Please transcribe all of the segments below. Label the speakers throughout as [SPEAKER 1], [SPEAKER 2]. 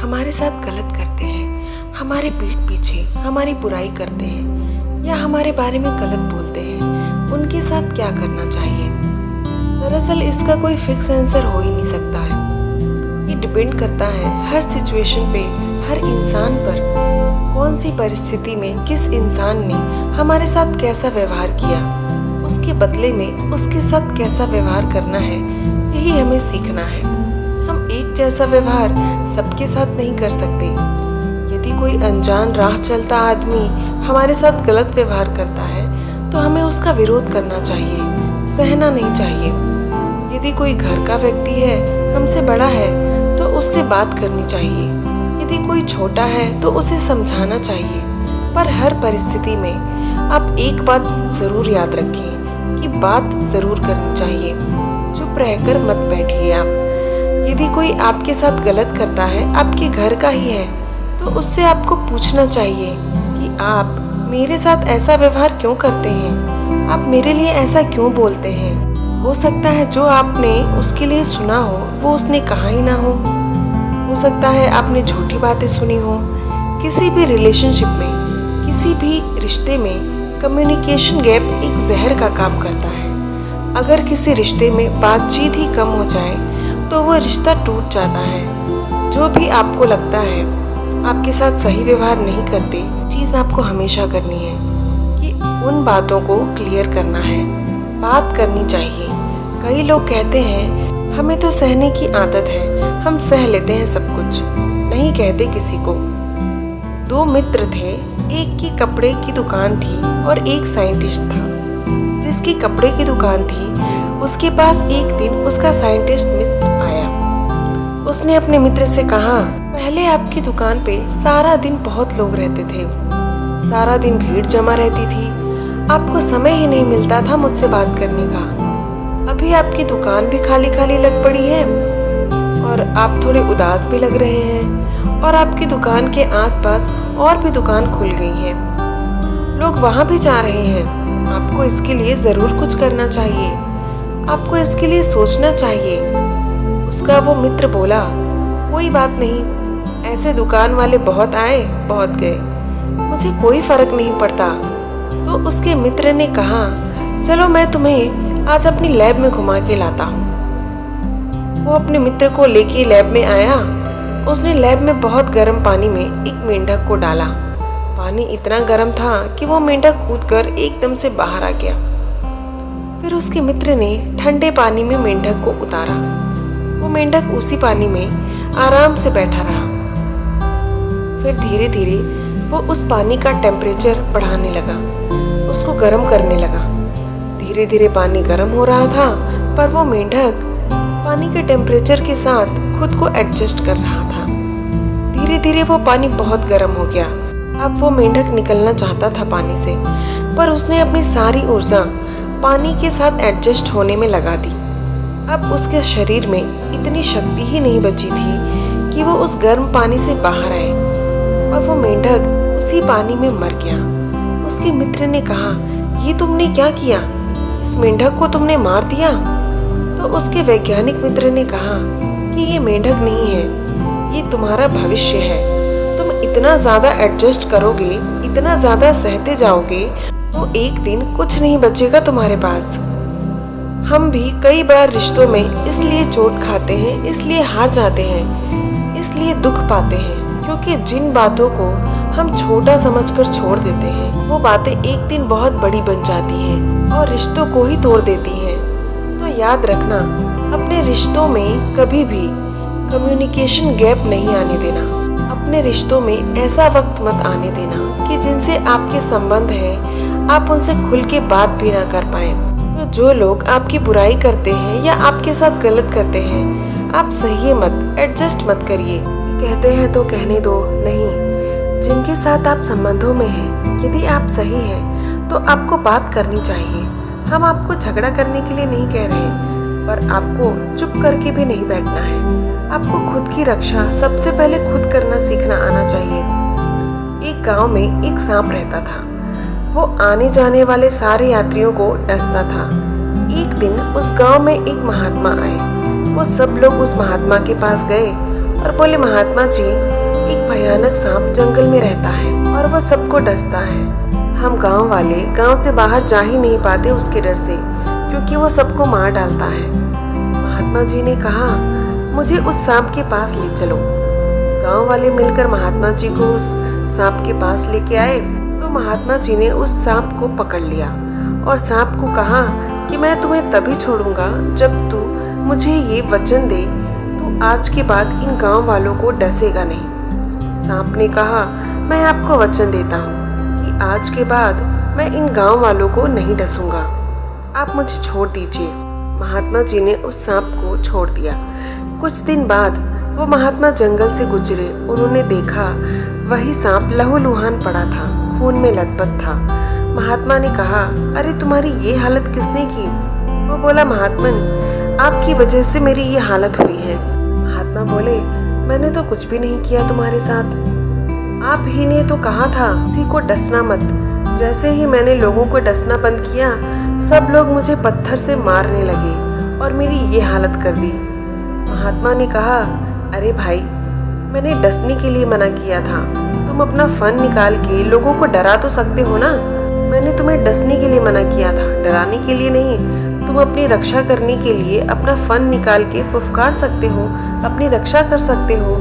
[SPEAKER 1] हमारे साथ गलत करते हैं, हमारे पीठ पीछे हमारी बुराई करते हैं या हमारे बारे में गलत बोलते हैं, उनके साथ क्या करना चाहिए? दरअसल इसका कोई फिक्स आंसर हो ही नहीं सकता है। ये डिपेंड करता है हर सिचुएशन पे, हर इंसान पर, कौन सी परिस्थिति में किस इंसान ने हमारे साथ कैसा व्यवहार किया, उसके बदले में उसके साथ कैसा व्यवहार करना है, यही हमें सीखना है। हम एक जैसा व्यवहार सबके साथ नहीं कर सकते। यदि कोई अनजान राह चलता आदमी हमारे साथ गलत व्यवहार करता है तो हमें उसका विरोध करना चाहिए, सहना नहीं चाहिए। यदि कोई घर का व्यक्ति है, हमसे बड़ा है, तो उससे बात करनी चाहिए। यदि कोई छोटा है तो उसे समझाना चाहिए। पर हर परिस्थिति में आप एक बात जरूर याद रखें कि बात जरूर करनी चाहिए। चुप रहकर मत बैठिए आप। यदि कोई आपके साथ गलत करता है, आपके घर का ही है, तो उससे आपको पूछना चाहिए कि आप मेरे साथ ऐसा व्यवहार क्यों करते हैं, आप मेरे लिए ऐसा क्यों बोलते हैं। हो सकता है जो आपने उसके लिए सुना हो वो उसने कहा ही ना हो सकता है आपने झूठी बातें सुनी हो। किसी भी रिलेशनशिप में, किसी भी रिश्ते में कम्युनिकेशन गैप एक जहर का काम करता है। अगर किसी रिश्ते में बातचीत ही कम हो जाए तो वो रिश्ता टूट जाता है। जो भी आपको लगता है आपके साथ सही व्यवहार नहीं करते, चीज़ आपको हमेशा करनी है कि उन बातों को क्लियर करना है, बात करनी चाहिए। कई लोग कहते हैं हमें तो सहने की आदत है, हम सह लेते हैं सब कुछ, नहीं कहते किसी को। दो मित्र थे, एक की कपड़े की दुकान थी और एक साइंटिस्ट था। जिसकी कपड़े की दुकान थी उसके पास एक दिन उसका साइंटिस्ट मित्र आया। उसने अपने मित्र से कहा, पहले आपकी दुकान पे सारा दिन बहुत लोग रहते थे, सारा दिन भीड़ जमा रहती थी, आपको समय ही नहीं मिलता था मुझसे बात करने का। अभी आपकी दुकान भी खाली खाली लग पड़ी है और आप थोड़े उदास भी लग रहे हैं और आपकी दुकान के आसपास और भी दुकान खुल गई हैं, लोग वहां भी जा रहे हैं। आपको इसके लिए जरूर कुछ करना चाहिए, आपको इसके लिए सोचना चाहिए। उसका वो मित्र बोला, कोई बात नहीं, ऐसे दुकान वाले बहुत आए बहुत गए, मुझे कोई फर्क नहीं पड़ता। तो उसके मित्र ने कहा, चलो मैं तुम्हें आज अपनी लैब में घुमा के लाता हूँ। वो अपने मित्र को लेके लैब में आया। उसने लैब में बहुत गर्म पानी में एक मेंढक को डाला। पानी इतना गर्म था कि वो मेंढक कूदकर एकदम से बाहर आ गया। फिर उसके मित्र ने ठंडे पानी में मेंढक को उतारा। वो मेंढक उसी पानी में आराम से बैठा रहा। फिर धीरे धीरे वो उस पानी का टेम्परेचर बढ़ाने लगा, उसको गर्म करने लगा। धीरे धीरे पानी गर्म हो रहा था, पर वो मेंढक पानी के टेम्परेचर के साथ खुद को एडजस्ट कर रहा था। धीरे धीरे वो पानी बहुत गर्म हो गया। अब वो मेंढक निकलना चाहता था पानी से, पर उसने अपनी सारी ऊर्जा पानी के साथ एडजस्ट होने में लगा दी। अब उसके शरीर में इतनी शक्ति ही नहीं बची थी कि वो उस गर्म पानी से बाहर आए और वो मेंढक उसी पानी में मर गया। उसके मित्र ने कहा, ये तुमने क्या किया, इस मेंढक को तुमने मार दिया? तो उसके वैज्ञानिक मित्र ने कहा कि ये मेंढक नहीं है, ये तुम्हारा भविष्य है। तुम इतना ज्यादा एडजस्ट करोगे, इतना ज्यादा सहते जाओगे, तो एक दिन कुछ नहीं बचेगा तुम्हारे पास। हम भी कई बार रिश्तों में इसलिए चोट खाते हैं, इसलिए हार जाते हैं, इसलिए दुख पाते हैं, क्योंकि जिन बातों को हम छोटा समझकर छोड़ देते हैं, वो बातें एक दिन बहुत बड़ी बन जाती हैं और रिश्तों को ही तोड़ देती हैं। तो याद रखना, अपने रिश्तों में कभी भी कम्युनिकेशन गैप नहीं आने देना। अपने रिश्तों में ऐसा वक्त मत आने देना कि जिनसे आपके संबंध हैं, आप उनसे खुल के बात भी ना कर पाए। तो जो लोग आपकी बुराई करते हैं या आपके साथ गलत करते हैं, आप सहिए मत, एडजस्ट मत करिए। कहते हैं तो कहने दो, नहीं। जिनके साथ आप संबंधों में हैं, यदि आप सही हैं, तो आपको बात करनी चाहिए। हम आपको झगड़ा करने के लिए नहीं कह रहे, पर आपको चुप करके भी नहीं बैठना है। आपको खुद की रक्षा सबसे पहले खुद करना सीखना आना चाहिए। एक गांव में एक सांप रहता था। वो आने जाने वाले सारे यात्रियों को डसता था। एक दिन उस गांव में एक महात्मा आए। वो सब लोग उस महात्मा के पास गए और बोले, महात्मा जी, एक भयानक सांप जंगल में रहता है और वो सबको डसता है। हम गांव वाले गांव से बाहर जा ही नहीं पाते उसके डर से, क्योंकि वो सबको मार डालता है। महात्मा जी ने कहा, मुझे उस सांप के पास ले चलो। गांव वाले मिलकर महात्मा जी को उस सांप के पास लेके आए तो महात्मा जी ने उस सांप को पकड़ लिया और सांप को कहा कि मैं तुम्हें तभी छोड़ूंगा जब तू मुझे ये वचन दे, तू आज के बाद इन गांव वालों को डसेगा नहीं। सांप ने कहा, मैं आपको वचन देता हूँ कि आज के बाद मैं इन गांव वालों को नहीं डसूंगा, आप मुझे छोड़ दीजिए। महात्मा जी ने उस सांप को छोड़ दिया। कुछ दिन बाद वो महात्मा जंगल से गुजरे। उन्होंने देखा वही सांप लहूलुहान पड़ा था, खून में लथपथ था। महात्मा ने कहा, अरे तुम्हारी ये हालत किसने की? वो बोला, महात्मन, आपकी वजह से मेरी ये हालत हुई है। महात्मा बोले, मैंने तो कुछ भी नहीं किया तुम्हारे साथ, आप ही ने तो कहा था किसी को डसना मत। जैसे ही मैंने लोगों को डसना बंद किया, सब लोग मुझे पत्थर से मारने लगे और मेरी ये हालत कर दी। महात्मा ने कहा, अरे भाई, मैंने डसने के लिए मना किया था, तुम अपना फन निकाल के लोगों को डरा तो सकते हो ना। मैंने तुम्हें डसने के लिए मना किया था, डराने के लिए नहीं। तुम अपनी रक्षा करने के लिए अपना फन निकाल के फुफकार सकते हो, अपनी रक्षा कर सकते हो।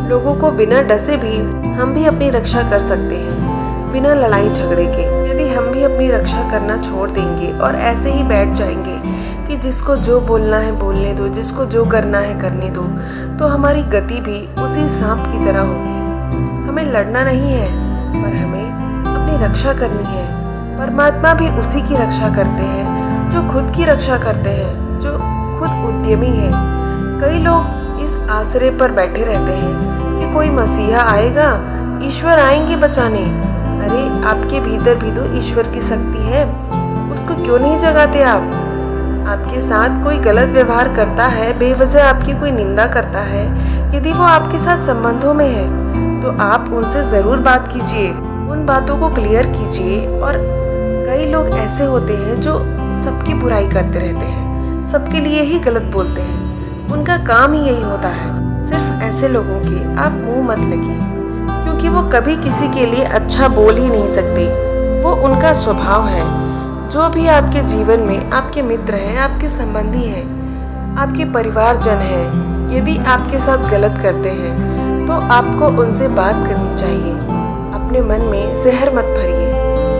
[SPEAKER 1] लोगों को बिना डसे भी हम भी अपनी रक्षा कर सकते हैं, बिना लड़ाई झगड़े के। यदि हम भी अपनी रक्षा करना छोड़ देंगे और ऐसे ही बैठ जाएंगे कि जिसको जो बोलना है बोलने दो, जिसको जो करना है करने दो, तो हमारी गति भी उसी सांप की तरह होगी। हमें लड़ना नहीं है, पर हमें अपनी रक्षा करनी है। परमात्मा भी उसी की रक्षा करते हैं जो खुद की रक्षा करते हैं, जो खुद उद्यमी है। कई लोग इस आसरे पर बैठे रहते हैं कि कोई मसीहा आएगा, ईश्वर आएंगे बचाने। अरे आपके भीतर भी तो ईश्वर की शक्ति है, उसको क्यों नहीं जगाते आप? आपके साथ कोई गलत व्यवहार करता है, बेवजह आपकी कोई निंदा करता है, यदि वो आपके साथ संबंधों में है तो आप उनसे जरूर बात कीजिए, उन बातों को क्लियर कीजिए। और कई लोग ऐसे होते हैं जो सबकी बुराई करते रहते हैं, सबके लिए ही गलत बोलते हैं, उनका काम ही यही होता है। सिर्फ ऐसे लोगों के आप मुंह मत लगिए, क्योंकि वो कभी किसी के लिए अच्छा बोल ही नहीं सकते, वो उनका स्वभाव है। जो भी आपके जीवन में आपके मित्र हैं, आपके संबंधी हैं, आपके परिवारजन हैं, यदि आपके साथ गलत करते हैं तो आपको उनसे बात करनी चाहिए। अपने मन में जहर मत भरिए,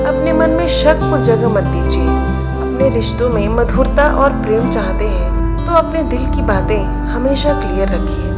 [SPEAKER 1] अपने मन में शक को जगह मत दीजिए। अपने रिश्तों में मधुरता और प्रेम चाहते हैं तो अपने दिल की बातें हमेशा क्लियर रखिए।